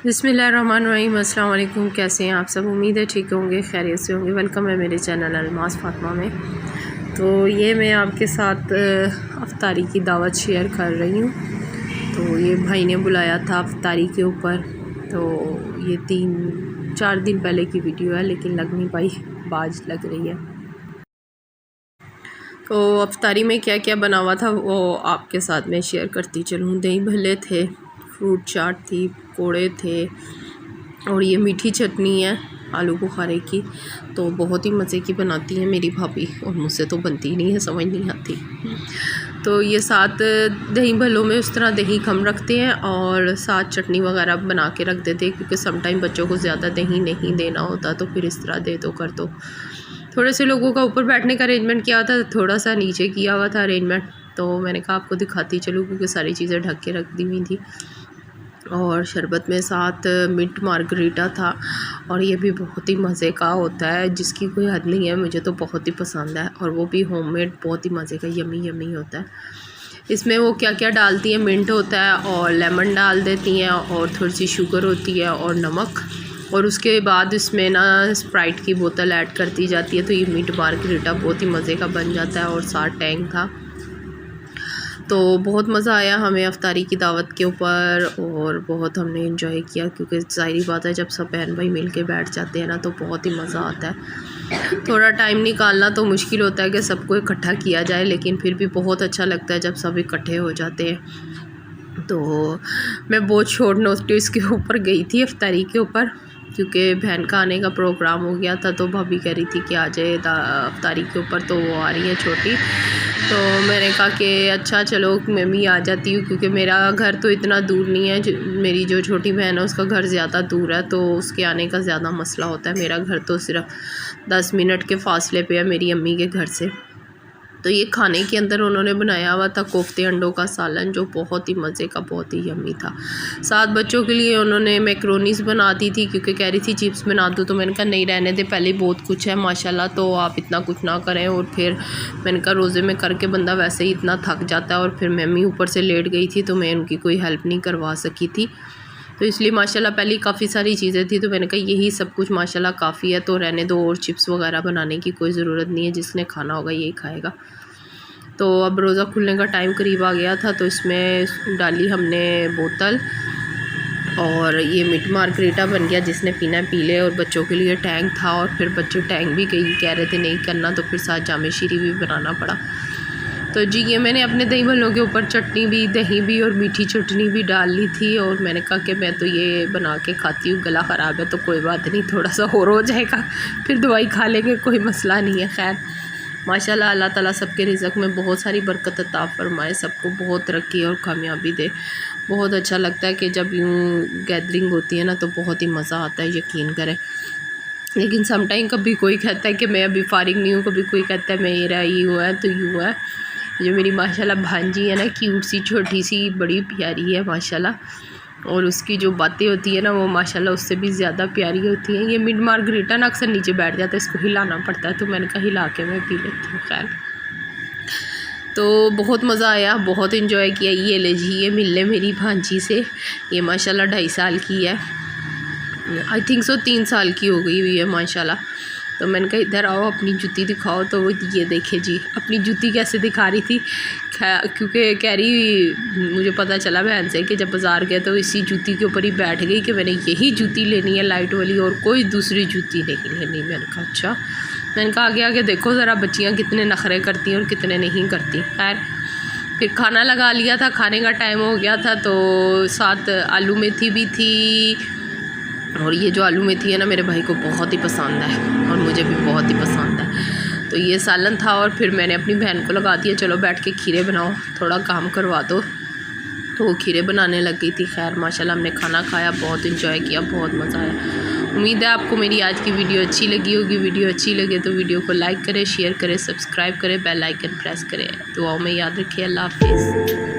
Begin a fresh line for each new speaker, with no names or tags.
बिस्मिल्लाहिर्रहमानिर्रहीम। अस्सलाम वालेकुम। कैसे हैं आप सब? उम्मीद है ठीक होंगे, खैरियत से होंगे। वेलकम है मेरे चैनल अलमास फातिमा में। तो ये मैं आपके साथ अफ्तारी की दावत शेयर कर रही हूँ। तो ये भाई ने बुलाया था अफ्तारी के ऊपर। तो ये 3-4 दिन पहले की वीडियो है, लेकिन लग नहीं पाई, बाज लग रही है। तो अफ्तारी में क्या क्या बना हुआ था वो आपके साथ में शेयर करती चलूँ। दही भल्ले थे, फ्रूट चाट थी, पकौड़े थे, और ये मीठी चटनी है आलू बुखारे की। तो बहुत ही मज़े की बनाती है मेरी भाभी, और मुझसे तो बनती नहीं है, समझ नहीं आती। तो ये साथ दही भल्लों में उस तरह दही कम रखते हैं और साथ चटनी वगैरह बना के रख देते हैं, क्योंकि समटाइम बच्चों को ज़्यादा दही नहीं देना होता, तो फिर इस तरह दे दो कर दो। थोड़े से लोगों का ऊपर बैठने का अरेंजमेंट किया था, थोड़ा सा नीचे किया हुआ था अरेंजमेंट। तो मैंने कहा आपको दिखाती चलूँ, क्योंकि सारी चीज़ें ढक के रख दी हुई थी। और शरबत में साथ मिंट मार्गरीटा था, और ये भी बहुत ही मज़े का होता है, जिसकी कोई हद नहीं है। मुझे तो बहुत ही पसंद है, और वो भी होममेड, बहुत ही मज़े का यमी यमी होता है। इसमें वो क्या क्या डालती हैं, मिंट होता है और लेमन डाल देती हैं, और थोड़ी सी शुगर होती है और नमक, और उसके बाद इसमें ना स्प्राइट की बोतल ऐड करती जाती है। तो ये मिंट मार्गरीटा बहुत ही मज़े का बन जाता है, और साथ टैंग था। तो बहुत मज़ा आया हमें अफ्तारी की दावत के ऊपर, और बहुत हमने एंजॉय किया, क्योंकि ज़ाहिरी बात है जब सब बहन भाई मिल के बैठ जाते हैं ना, तो बहुत ही मज़ा आता है। थोड़ा टाइम निकालना तो मुश्किल होता है कि सबको इकट्ठा किया जाए, लेकिन फिर भी बहुत अच्छा लगता है जब सब इकट्ठे हो जाते हैं। तो मैं बहुत शॉर्ट नोटिस के ऊपर गई थी अफ्तारी के ऊपर, क्योंकि बहन का आने का प्रोग्राम हो गया था। तो भाभी कह रही थी कि आ जाए अफ्तारी के ऊपर, तो वो आ रही है छोटी। तो मैंने कहा कि अच्छा चलो मैं भी आ जाती हूँ, क्योंकि मेरा घर तो इतना दूर नहीं है, मेरी जो छोटी बहन है उसका घर ज़्यादा दूर है, तो उसके आने का ज़्यादा मसला होता है। मेरा घर तो सिर्फ 10 मिनट के फासले पे है मेरी अम्मी के घर से। तो ये खाने के अंदर उन्होंने बनाया हुआ था कोफ्ते अंडों का सालन, जो बहुत ही मज़े का, बहुत ही यम्मी था। साथ बच्चों के लिए उन्होंने मैक्रोनीस बना दी थी, क्योंकि कह रही थी चिप्स बना दो। तो मैंने कहा नहीं, रहने दे, पहले बहुत कुछ है माशाल्लाह, तो आप इतना कुछ ना करें। और फिर मैंने कहा रोज़े में करके बंदा वैसे ही इतना थक जाता है, और फिर मम्मी ऊपर से लेट गई थी, तो मैं उनकी कोई हेल्प नहीं करवा सकी थी। तो इसलिए माशाल्लाह पहले काफ़ी सारी चीज़ें थी, तो मैंने कहा यही सब कुछ माशाल्लाह काफ़ी है, तो रहने दो, और चिप्स वगैरह बनाने की कोई ज़रूरत नहीं है, जिसने खाना होगा यही खाएगा। तो अब रोज़ा खुलने का टाइम करीब आ गया था, तो इसमें डाली हमने बोतल, और ये मिंट मार्गरीटा बन गया, जिसने पीना पी ले। और बच्चों के लिए टैंग था, और फिर बच्चे टैंग भी कह रहे थे नहीं करना, तो फिर साथ जामे शीरी भी बनाना पड़ा। तो जी ये मैंने अपने दही भल्लों के ऊपर चटनी भी, दही भी और मीठी चटनी भी डाल ली थी, और मैंने कहा कि मैं तो ये बना के खाती हूँ, गला ख़राब है तो कोई बात नहीं, थोड़ा सा और हो जाएगा, फिर दवाई खा लेंगे, कोई मसला नहीं है। खैर माशाल्लाह अल्लाह ताला सबके रिज़्क़ में बहुत सारी बरकत अता फ़रमाए, सबको बहुत तरक्की और कामयाबी दे। बहुत अच्छा लगता है कि जब यूँ गैदरिंग होती है ना, तो बहुत ही मज़ा आता है, यकीन करें। लेकिन समटाइम कभी कोई कहता है कि मैं अभी फ़ारिग नहीं हूँ, कभी कोई कहता है मेरा यूँ है तो यूँ है। जो मेरी माशाल्लाह भांजी है ना, क्यूट सी, छोटी सी, बड़ी प्यारी है माशाल्लाह, और उसकी जो बातें होती है ना, वो माशाल्लाह उससे भी ज़्यादा प्यारी होती हैं। ये मिंट मार्गरीटा ना अक्सर नीचे बैठ जाता है, इसको हिलाना पड़ता है, तो मैंने कहा हिला के मैं पी लेती हूँ। खैर तो बहुत मज़ा आया, बहुत इन्जॉय किया। ये ले जी, ये मिल ले मेरी भांजी से, ये माशाल्लाह 2.5 साल की है, आई थिंक सो 3 साल की हो गई हुई है माशाल्लाह। तो मैंने कहा इधर आओ अपनी जूती दिखाओ, तो वो ये देखे जी अपनी जूती कैसे दिखा रही थी, क्योंकि कह रही मुझे पता चला बहन से कि जब बाज़ार गए तो इसी जूती के ऊपर ही बैठ गई कि मैंने यही जूती लेनी है लाइट वाली, और कोई दूसरी जूती नहीं लेनी। मैंने कहा अच्छा। मैंने कहा आगे आगे देखो ज़रा बच्चियाँ कितने नखरे करती हैं और कितने नहीं करती। खैर फिर खाना लगा लिया था, खाने का टाइम हो गया था, तो साथ आलू मेथी भी थी, और ये जो आलू मेथी है ना मेरे भाई को बहुत ही पसंद है, और मुझे भी बहुत ही पसंद है। तो ये सालन था, और फिर मैंने अपनी बहन को लगा दिया चलो बैठ के खीरे बनाओ, थोड़ा काम करवा दो, तो वो खीरे बनाने लग गई थी। खैर माशाल्लाह हमने खाना खाया, बहुत इंजॉय किया, बहुत मज़ा आया। उम्मीद है आपको मेरी आज की वीडियो अच्छी लगी होगी। वीडियो अच्छी लगे तो वीडियो को लाइक करें, शेयर करें, सब्सक्राइब करें, बेल आइकन प्रेस करें। दुआओं में याद रखिए। अल्लाह हाफिज़।